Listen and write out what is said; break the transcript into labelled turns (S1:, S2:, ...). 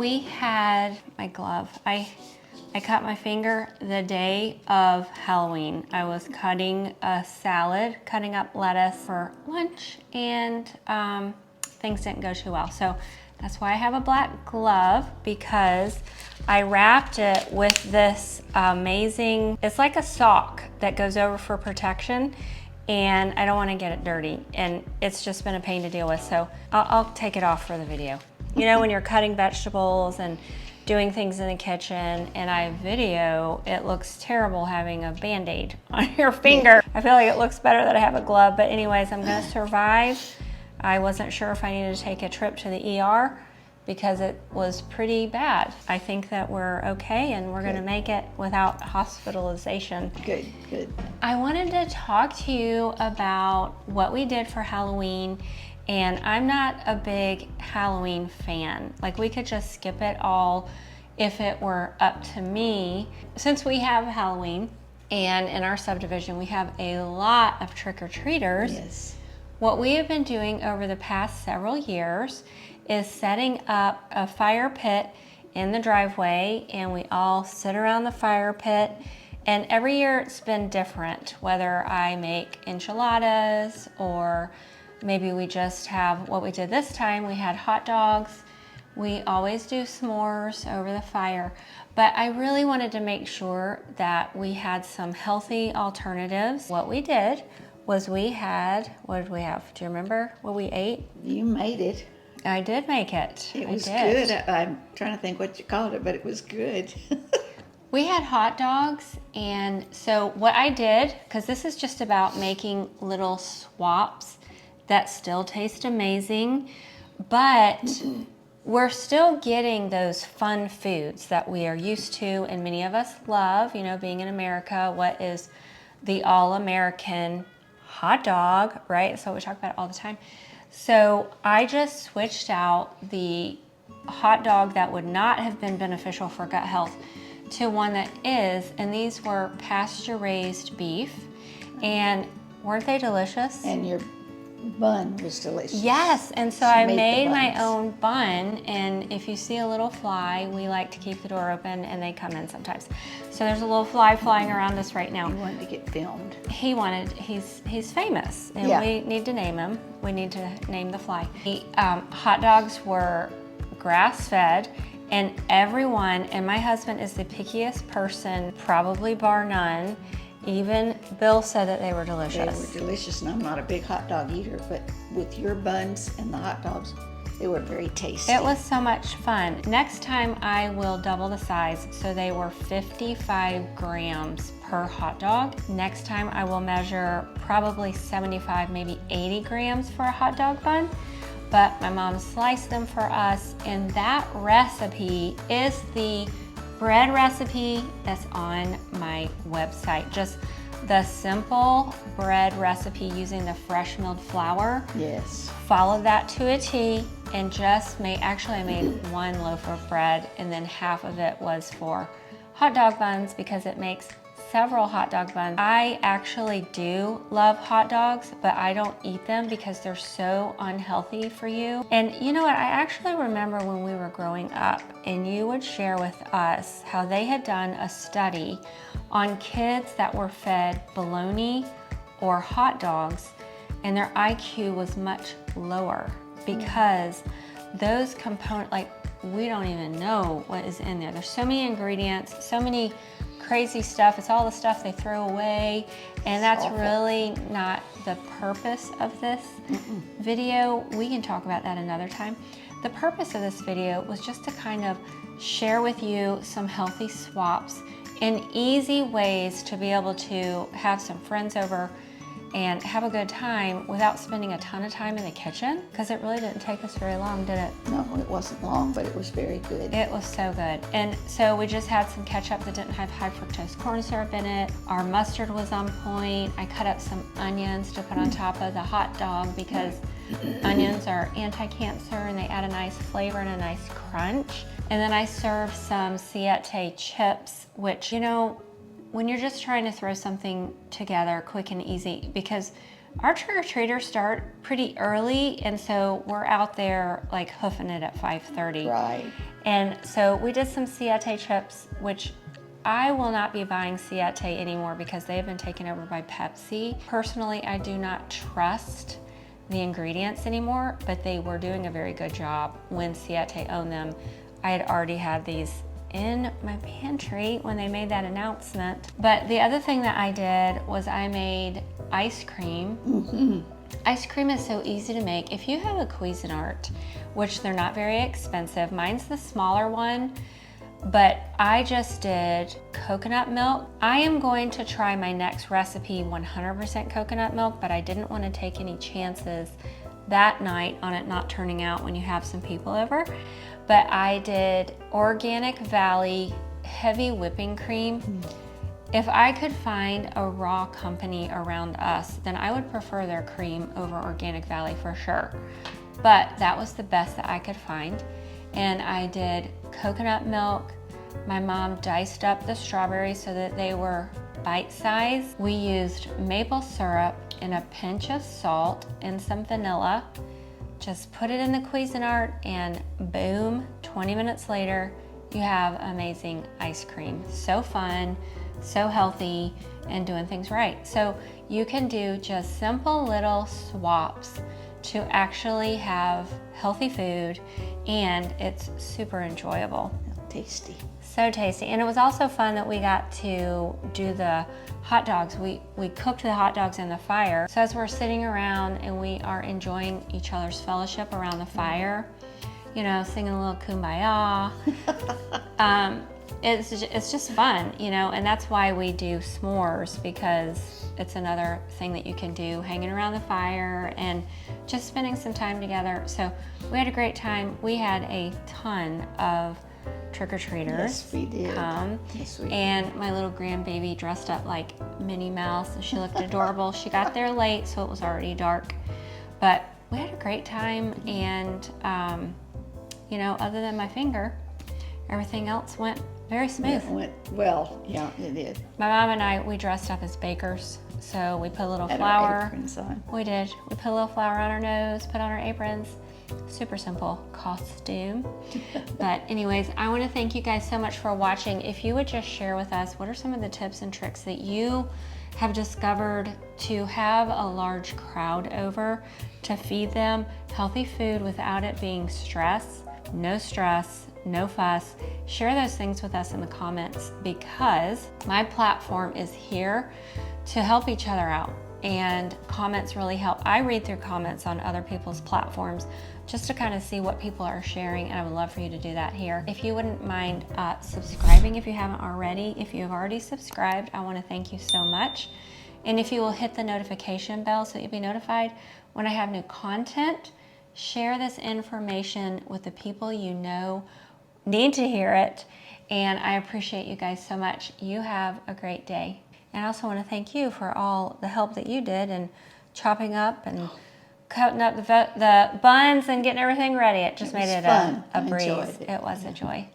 S1: we had my glove. I cut my finger the day of Halloween. I was cutting a salad, cutting up lettuce for lunch, and things didn't go too well. So that's why I have a black glove, because I wrapped it with this amazing, it's like a sock that goes over for protection, and I don't want to get it dirty, and it's just been a pain to deal with, so I'll take it off for the video. You know, when you're cutting vegetables and doing things in the kitchen and I video, it looks terrible having a Band-Aid on your finger. I feel like it looks better that I have a glove, but anyways, I'm gonna survive. I wasn't sure if I needed to take a trip to the ER because it was pretty bad. I think that we're okay and we're gonna make it without hospitalization.
S2: Good, good.
S1: I wanted to talk to you about what we did for Halloween, and I'm not a big Halloween fan. Like, we could just skip it all if it were up to me. Since we have Halloween, and in our subdivision we have a lot of trick-or-treaters,
S2: Yes.
S1: what we have been doing over the past several years is setting up a fire pit in the driveway, and we all sit around the fire pit, and every year it's been different, whether I make enchiladas or maybe we just have, what we did this time, we had hot dogs. We always do s'mores over the fire, but I really wanted to make sure that we had some healthy alternatives. What we did was we had, what did we have? Do you remember what we ate?
S2: You made it.
S1: I did make it.
S2: It was
S1: I did.
S2: good. I'm trying to think what you called it, but it was good.
S1: We had hot dogs, and so what I did, because this is just about making little swaps that still taste amazing, but we're still getting those fun foods that we are used to and many of us love. You know, being in America, what is the all-American hot dog, right? So we talk about it all the time. So I just switched out the hot dog that would not have been beneficial for gut health to one that is, and these were pasture-raised beef, and weren't they delicious?
S2: And your bun was delicious.
S1: Yes, and so
S2: She
S1: I
S2: made the
S1: made my
S2: buns.
S1: own bun, and if you see a little fly, we like to keep the door open and they come in sometimes. So there's a little fly flying around us right now.
S2: He wanted to get filmed.
S1: He's famous, and
S2: Yeah.
S1: we need to name him. We need to name the fly. The hot dogs were grass-fed, and everyone, and my husband is the pickiest person, probably bar none. Even Bill said that they were delicious.
S2: They were delicious, and I'm not a big hot dog eater, but with your buns and the hot dogs, they were very tasty.
S1: It was so much fun. Next time I will double the size, so they were 55 grams per hot dog. Next time I will measure probably 75, maybe 80 grams for a hot dog bun. But my mom sliced them for us, and that recipe is the bread recipe that's on my website. Just the simple bread recipe using the fresh milled flour.
S2: Yes.
S1: Followed that to a T, and just actually I made one loaf of bread, and then half of it was for hot dog buns because it makes several hot dog buns. I actually do love hot dogs, but I don't eat them because they're so unhealthy for you. And you know what, I actually remember when we were growing up, and you would share with us how they had done a study on kids that were fed bologna or hot dogs, and their IQ was much lower because those components, like, we don't even know what is in there. There's so many ingredients, so many crazy stuff. It's all the stuff they throw away, and that's really not the purpose of this video. We can talk about that another time. The purpose of this video was just to kind of share with you some healthy swaps and easy ways to be able to have some friends over and have a good time without spending a ton of time in the kitchen, because it really didn't take us very long, did it?
S2: No, it wasn't long, but it was very good.
S1: It was so good. And so we just had some ketchup that didn't have high fructose corn syrup in it. Our mustard was on point. I cut up some onions to put on top of the hot dog because onions are anti-cancer and they add a nice flavor and a nice crunch. And then I served some siete chips, which, you know, when you're just trying to throw something together quick and easy, because our trick-or-treaters start pretty early, and so we're out there like hoofing it at 5:30.
S2: Right.
S1: And so we did some siete chips, which I will not be buying siete anymore because they have been taken over by Pepsi. Personally, I do not trust the ingredients anymore, but they were doing a very good job when siete owned them. I had already had these in my pantry when they made that announcement. But the other thing that I did was I made ice cream. Ice cream is so easy to make. If you have a Cuisinart, which they're not very expensive, mine's the smaller one, but I just did coconut milk. I am going to try my next recipe 100% coconut milk, but I didn't want to take any chances that night on it not turning out when you have some people over. But I did Organic Valley heavy whipping cream. If I could find a raw company around us, then I would prefer their cream over Organic Valley for sure. But that was the best that I could find. And I did coconut milk. My mom diced up the strawberries so that they were bite-sized. We used maple syrup and a pinch of salt and some vanilla. Just put it in the Cuisinart and boom, 20 minutes later, you have amazing ice cream. So fun, so healthy, and doing things right. So you can do just simple little swaps to actually have healthy food, and it's super enjoyable.
S2: Tasty.
S1: So tasty. And it was also fun that we got to do the hot dogs. We cooked the hot dogs in the fire. So as we're sitting around and we are enjoying each other's fellowship around the fire, you know, singing a little kumbaya, it's just fun, you know, and that's why we do s'mores, because it's another thing that you can do, hanging around the fire and just spending some time together. So we had a great time. We had a ton of trick-or-treaters.
S2: Yes, we did. Yes, we did.
S1: And my little grandbaby dressed up like Minnie Mouse, and she looked adorable. She got there late, so it was already dark. But we had a great time, and you know, other than my finger, everything else went very smooth.
S2: It went well, yeah, it did.
S1: My mom and I, we dressed up as bakers. So we put a little
S2: Had
S1: flour.
S2: our aprons on.
S1: We did. We put a little flour on our nose, put on our aprons. Super simple costume. But anyways, I want to thank you guys so much for watching. If you would just share with us, what are some of the tips and tricks that you have discovered to have a large crowd over, to feed them healthy food without it being stress, no fuss. Share those things with us in the comments, because my platform is here to help each other out, and comments really help. I read through comments on other people's platforms just to kind of see what people are sharing, and I would love for you to do that here. If you wouldn't mind subscribing if you haven't already. If you have already subscribed, I want to thank you so much. And if you will hit the notification bell so that you'll be notified when I have new content, share this information with the people you know need to hear it. And I appreciate you guys so much. You have a great day. And I also want to thank you for all the help that you did in chopping up and cutting up the buns and getting everything ready. It just made it a breeze. It was a joy.